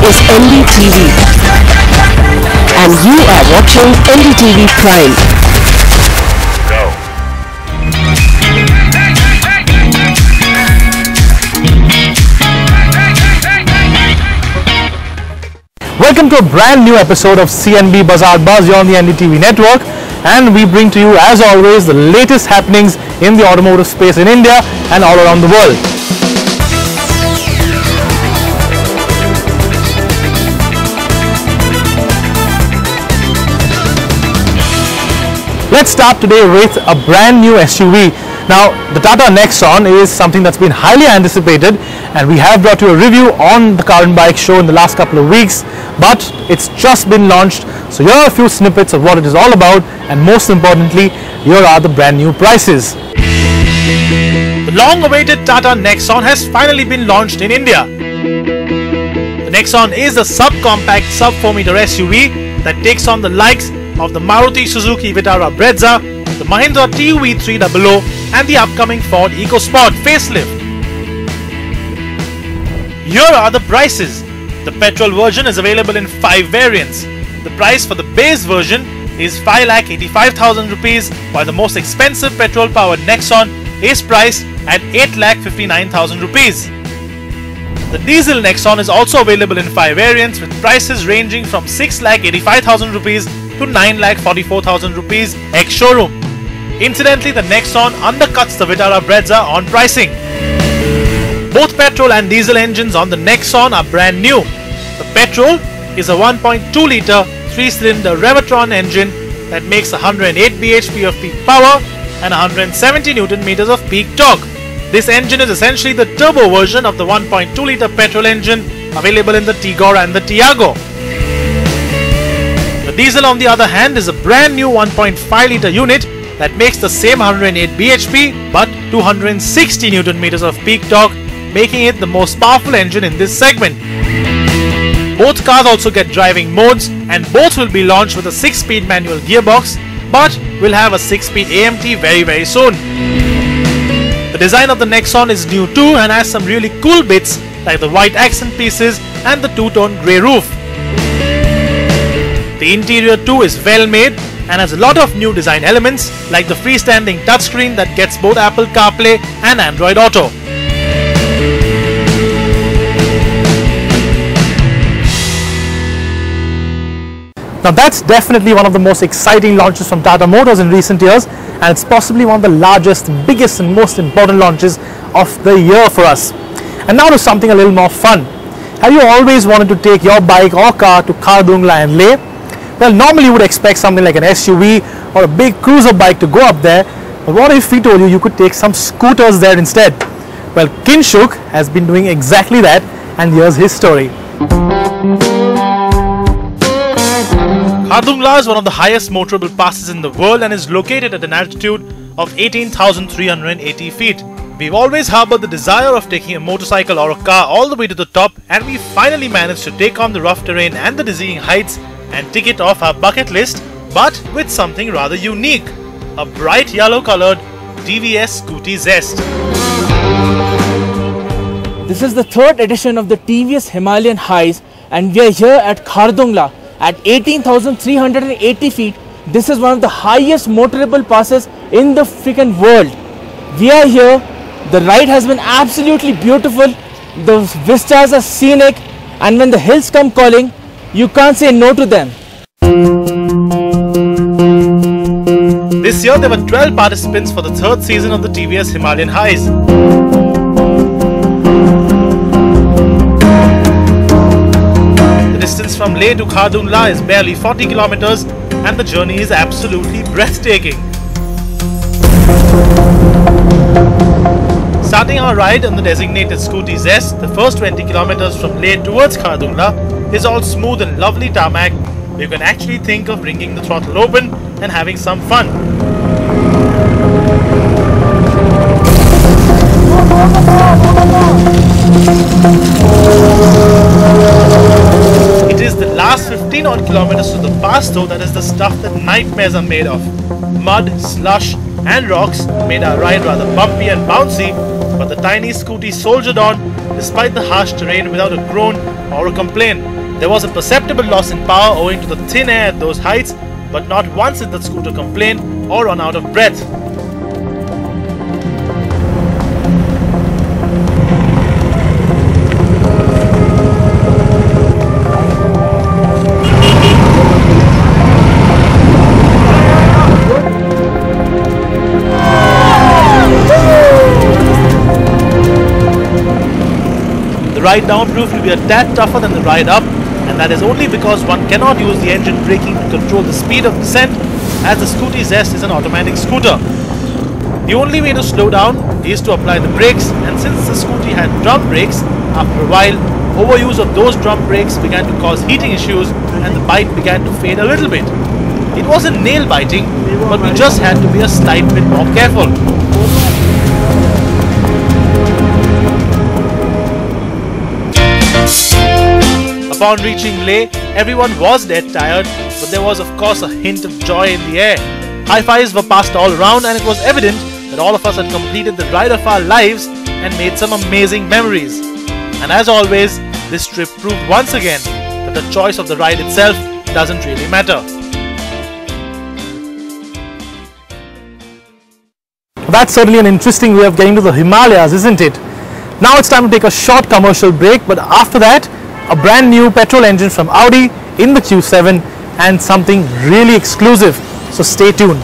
is NDTV, and you are watching NDTV Prime. Go. Welcome to a brand new episode of CNB Bazaar Buzz here on the NDTV network, and we bring to you, as always, the latest happenings in the automotive space in India and all around the world. Let's start today with a brand new SUV. Now, the Tata Nexon is something that's been highly anticipated, and we have brought you a review on the car and bike show in the last couple of weeks, but it's just been launched. So here are a few snippets of what it is all about, and most importantly, here are the brand new prices. The long-awaited Tata Nexon has finally been launched in India. The Nexon is a subcompact sub-4-meter SUV that takes on the likes of the Maruti Suzuki Vitara Brezza, the Mahindra TUV300 and the upcoming Ford EcoSport facelift. Here are the prices. The petrol version is available in 5 variants. The price for the base version is 5,85,000 rupees, while the most expensive petrol-powered Nexon is priced at 8,59,000 rupees. The diesel Nexon is also available in 5 variants with prices ranging from 6,85,000 rupees to 9,44,000 rupees ex-showroom. Incidentally, the Nexon undercuts the Vitara Brezza on pricing. Both petrol and diesel engines on the Nexon are brand new. The petrol is a 1.2-litre 3-cylinder Revertron engine that makes 108 bhp of peak power and 170 Nm of peak torque. This engine is essentially the turbo version of the 1.2-litre petrol engine available in the Tigor and the Tiago. The diesel, on the other hand, is a brand new 1.5-litre unit that makes the same 108 bhp but 260 Nm of peak torque, making it the most powerful engine in this segment. Both cars also get driving modes, and both will be launched with a 6-speed manual gearbox, but will have a 6-speed AMT very soon. The design of the Nexon is new too and has some really cool bits like the white accent pieces and the two-tone grey roof. The interior too is well made and has a lot of new design elements like the freestanding touchscreen that gets both Apple CarPlay and Android Auto. Now that's definitely one of the most exciting launches from Tata Motors in recent years, and it's possibly one of the largest, biggest and most important launches of the year for us. And now to something a little more fun. Have you always wanted to take your bike or car to Khardungla and Leh? Well, normally you would expect something like an SUV or a big cruiser bike to go up there, but what if we told you you could take some scooters there instead? Well, Kinshuk has been doing exactly that, and here's his story. Khardungla is one of the highest motorable passes in the world and is located at an altitude of 18,380 feet. We've always harbored the desire of taking a motorcycle or a car all the way to the top, and we finally managed to take on the rough terrain and the dizzying heights and tick it off our bucket list, but with something rather unique, a bright yellow colored TVS Scootys Zest. This is the 3rd edition of the TVS Himalayan highs, and we are here at Khardungla at 18,380 feet. This is one of the highest motorable passes in the freaking world. We are here. The ride has been absolutely beautiful. The vistas are scenic, and when the hills come calling, you can't say no to them. This year there were 12 participants for the 3rd season of the TVS Himalayan highs. The distance from Leh to Khardungla is barely 40 kilometers, and the journey is absolutely breathtaking. Starting our ride on the designated Scootys Zest, the first 20 kilometers from Leh towards Khardungla is all smooth and lovely tarmac. You can actually think of bringing the throttle open and having some fun. It is the last 15 odd kilometers to the pass though that is the stuff that nightmares are made of. Mud, slush and rocks made our ride rather bumpy and bouncy, but the tiny Scooty soldiered on despite the harsh terrain without a groan or a complaint. There was a perceptible loss in power owing to the thin air at those heights, but not once did the scooter complain or run out of breath. The ride down proved to be a tad tougher than the ride up, and that is only because one cannot use the engine braking to control the speed of descent, as the TVS Zest is an automatic scooter. The only way to slow down is to apply the brakes, and since the Scooty had drum brakes, after a while, overuse of those drum brakes began to cause heating issues and the bite began to fade a little bit. It wasn't nail biting, but we just had to be a slight bit more careful. Upon reaching Leh, everyone was dead tired, but there was of course a hint of joy in the air. High fives were passed all around, and it was evident that all of us had completed the ride of our lives and made some amazing memories. And as always, this trip proved once again that the choice of the ride itself doesn't really matter. That's certainly an interesting way of getting to the Himalayas, isn't it? Now it's time to take a short commercial break, but after that, a brand new petrol engine from Audi in the Q7 and something really exclusive. So stay tuned.